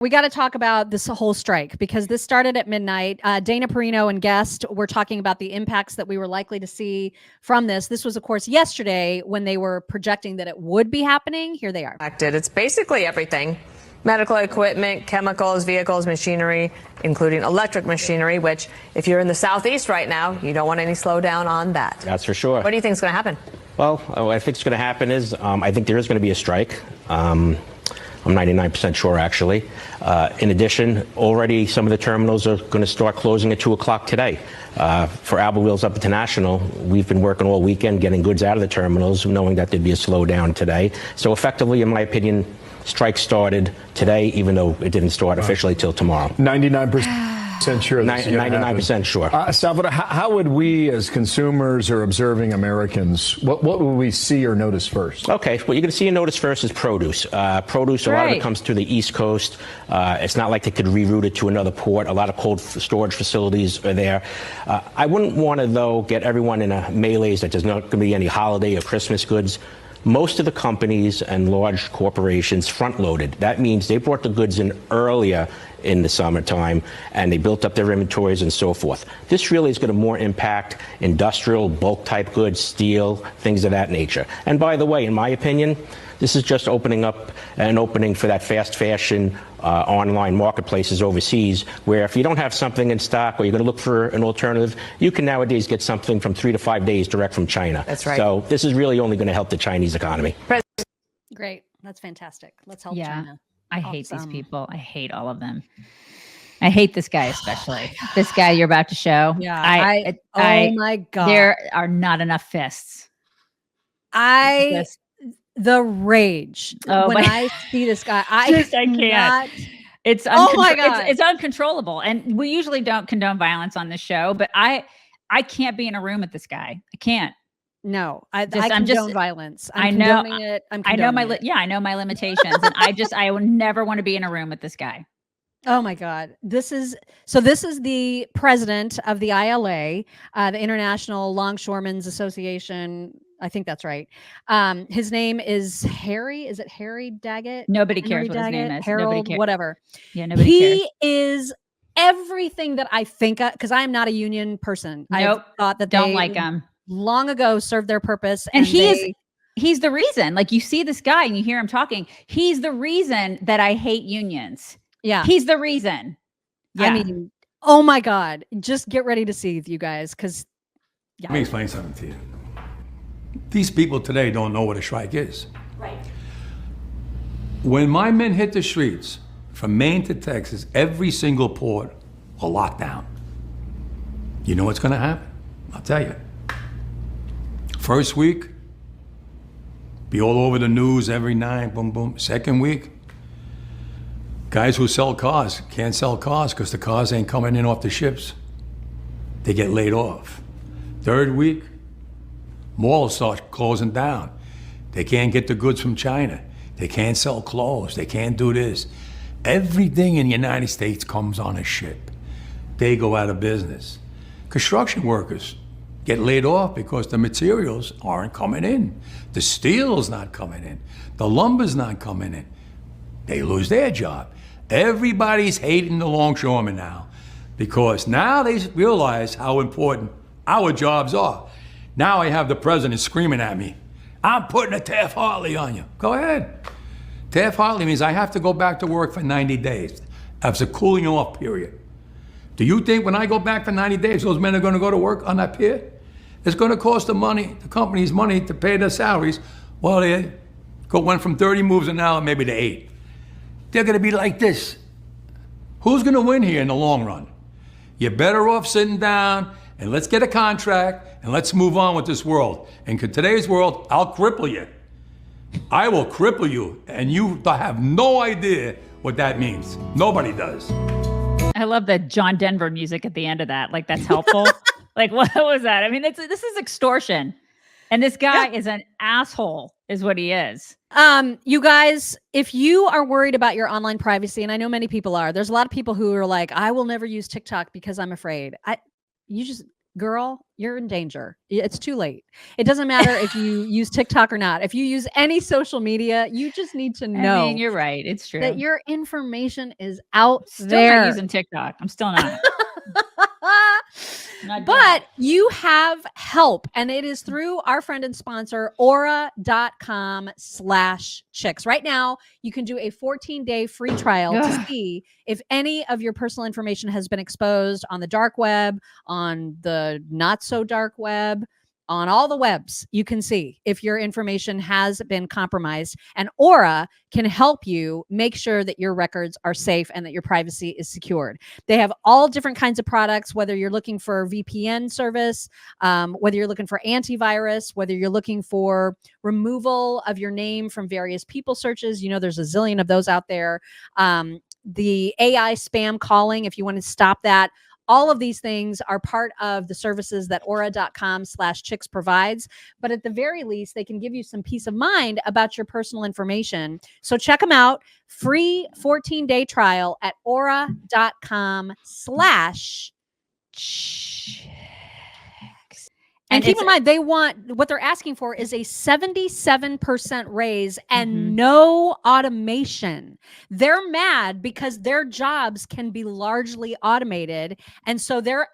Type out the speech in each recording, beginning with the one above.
We got to talk about this whole strike because this started at midnight. Dana Perino and guest were talking about the impacts that we were likely to see from this. This was, of course, yesterday when they were projecting that it would be happening. Here they are. It's basically everything. Medical equipment, chemicals, vehicles, machinery, including electric machinery, which if you're in the Southeast right now, you don't want any slowdown on that. That's for sure. What do you think is going to happen? Well, what I think is going to happen is I think there is going to be a strike. I'm 99% sure, actually. In addition, already some of the terminals are going to start closing at 2 o'clock today. For Alba Wheels Up International, we've been working all weekend getting goods out of the terminals, knowing that there'd be a slowdown today. So effectively, in my opinion, strike started today, even though it didn't start officially till tomorrow. 99% sure. 99% sure. Salvador, how would we as consumers or observing Americans, what would we see or notice first? Okay, what you're going to see and notice first is produce. Produce, a lot of it comes to the East Coast. It's not like they could reroute it to another port. A lot of cold storage facilities are there. I wouldn't want to, though, get everyone in a malaise that there's not going to be any holiday or Christmas goods. Most of the companies and large corporations front-loaded. That means they brought the goods in earlier in the summertime, and they built up their inventories and so forth. This really is going to more impact industrial, bulk-type goods, steel, things of that nature. And by the way, in my opinion, this is just opening up an opening for that fast fashion online marketplaces overseas, where if you don't have something in stock or you're going to look for an alternative, you can nowadays get something from 3 to 5 days direct from China. That's right. So this is really only going to help the Chinese economy. Great. That's fantastic. Let's help China. I hate these people. I hate all of them. I hate this guy especially. This guy you're about to show. Yeah. Oh my God. There are not enough fists. The rage when I see this guy, I can't. It's oh my God. It's uncontrollable. And we usually don't condone violence on this show, but I can't be in a room with this guy. I can't. No, I condone violence. I know it. I know my limitations, and I will never want to be in a room with this guy. Oh my God. This is the president of the ILA, the International Longshoremen's Association. I think that's right. His name is Harry. Is it Harry Daggett? Nobody cares what his name is. Harold, whatever. Yeah, nobody cares. He is everything that I think, because I am not a union person. Nope. I thought that don't like him. Long ago served their purpose. And he's the reason. Like, you see this guy and you hear him talking. He's the reason that I hate unions. Yeah. He's the reason. Yeah. I mean, oh my God. Just get ready to seethe, you guys, because Let me explain something to you. These people today don't know what a strike is. Right. When my men hit the streets from Maine to Texas, every single port will lock down. You know what's going to happen? I'll tell you. First week, be all over the news every night, boom, boom. Second week, guys who sell cars can't sell cars because the cars ain't coming in off the ships. They get laid off. Third week, malls start closing down. They can't get the goods from China. They can't sell clothes. They can't do this. Everything in the United States comes on a ship. They go out of business. Construction workers get laid off because the materials aren't coming in. The steel's not coming in. The lumber's not coming in. They lose their job. Everybody's hating the longshoremen now because now they realize how important our jobs are. Now I have the president screaming at me, I'm putting a Taft-Hartley on you. Go ahead. Taft-Hartley means I have to go back to work for 90 days. That's a cooling off period. Do you think when I go back for 90 days, those men are going to go to work on that pier? It's going to cost the company's money to pay their salaries. Well, they went from 30 moves an hour maybe to 8. They're going to be like this. Who's going to win here in the long run? You're better off sitting down and let's get a contract and let's move on with this world. And in today's world, I'll cripple you. I will cripple you, and you have no idea what that means. Nobody does. I love the John Denver music at the end of that. Like, that's helpful. Like, what was that? I mean, this is extortion. And this guy is an asshole, is what he is. You guys, if you are worried about your online privacy, and I know many people are, there's a lot of people who are like, I will never use TikTok because I'm afraid. You just girl, you're in danger. It's too late. It doesn't matter if you use TikTok or not. If you use any social media, you just need to I mean, know you're right. It's true. that your information is out Still there. not using TikTok. I'm still not. Not doing But it. you have help, and it is through our friend and sponsor, aura.com/chicks. Right now, you can do a 14-day free trial to Ugh. see if any of your personal information has been exposed on the dark web, on the not so dark web, on all the webs. You can see if your information has been compromised, and Aura can help you make sure that your records are safe and that your privacy is secured. They have all different kinds of products, whether you're looking for VPN service, whether you're looking for antivirus, whether you're looking for removal of your name from various people searches. There's a zillion of those out there. The AI spam calling, if you want to stop that. All of these things are part of the services that aura.com/chicks provides. But at the very least, they can give you some peace of mind about your personal information. So check them out. Free 14-day trial at aura.com/chicks. And keep in mind, what they're asking for is a 77% raise and no automation. They're mad because their jobs can be largely automated. And so they're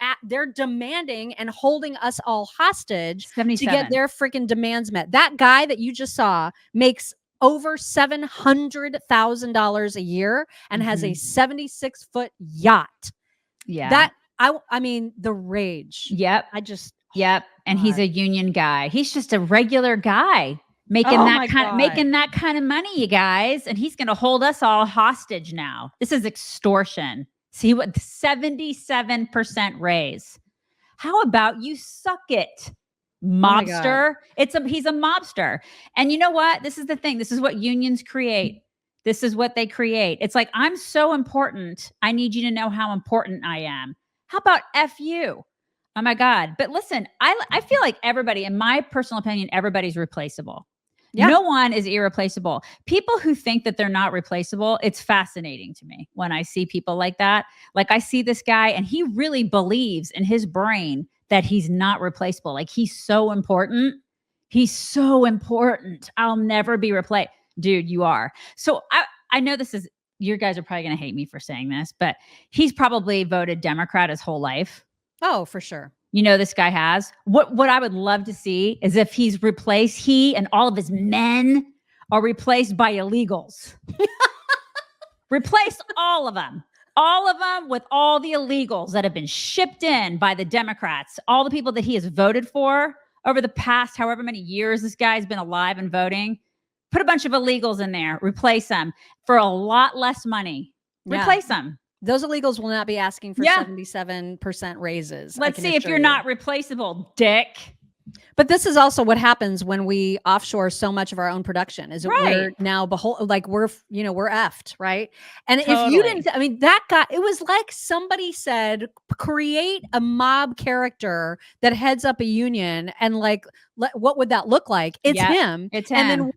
demanding and holding us all hostage to get their freaking demands met. That guy that you just saw makes over $700,000 a year and has a 76-foot yacht. Yeah. I mean, the rage. Yep. Yep. And he's a union guy. He's just a regular guy making that kind of money, you guys. And he's going to hold us all hostage now. This is extortion. See what 77% raise. How about you suck it, mobster? He's a mobster. And you know what? This is the thing. This is what unions create. This is what they create. It's like, I'm so important. I need you to know how important I am. How about F you? Oh my God. But listen, I feel like everybody, in my personal opinion, everybody's replaceable. Yeah. No one is irreplaceable. People who think that they're not replaceable, it's fascinating to me when I see people like that. Like I see this guy and he really believes in his brain that he's not replaceable. Like he's so important. He's so important. I'll never be replaced. Dude, you are. So I know you guys are probably going to hate me for saying this, but he's probably voted Democrat his whole life. Oh, for sure. This guy has. What I would love to see is if he and all of his men are replaced by illegals. Replace all of them. All of them with all the illegals that have been shipped in by the Democrats. All the people that he has voted for over the past however many years this guy's been alive and voting. Put a bunch of illegals in there. Replace them for a lot less money. Replace them. Those illegals will not be asking for 77% raises. Let's see if you're not replaceable, dick. But this is also what happens when we offshore so much of our own production. Is we're now we're effed, right? And if you didn't, I mean, that guy, it was like somebody said, create a mob character that heads up a union, and what would that look like? It's him. It's him. And then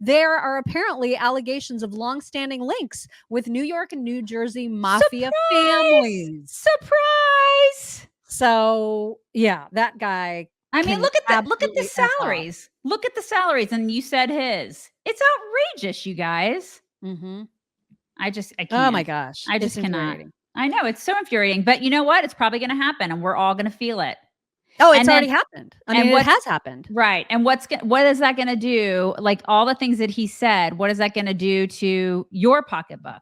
there are apparently allegations of longstanding links with New York and New Jersey mafia families. Surprise! So yeah, that guy. I mean, look at the salaries. Look at the salaries, and you said his. It's outrageous, you guys. Mm-hmm. I can't. Oh my gosh, I just cannot. I know, it's so infuriating, but you know what? It's probably going to happen, and we're all going to feel it. Oh, it's already happened. I mean, it has happened. Right. And what is that going to do? Like all the things that he said, what is that going to do to your pocketbook?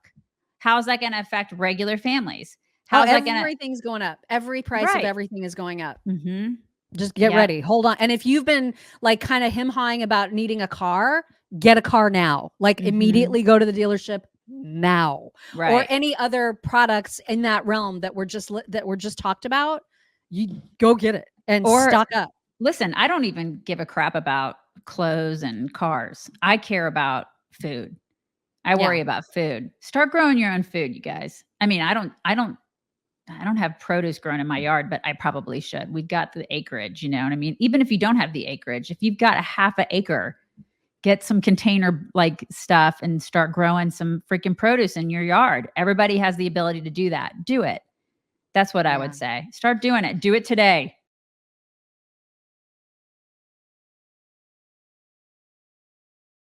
How is that going to affect regular families? Everything's going up. Every price of everything is going up. Mm-hmm. Just get ready. Hold on. And if you've been kind of him-hawing about needing a car, get a car now. Immediately go to the dealership now. Right. Or any other products in that realm that were just talked about. You go get it and stock up. Listen, I don't even give a crap about clothes and cars. I care about food. I worry about food. Start growing your own food, you guys. I mean, I don't have produce grown in my yard, but I probably should. We've got the acreage, you know what I mean? Even if you don't have the acreage, if you've got a half an acre, get some container stuff and start growing some freaking produce in your yard. Everybody has the ability to do that. Do it. That's what I would say. Start doing it. Do it today.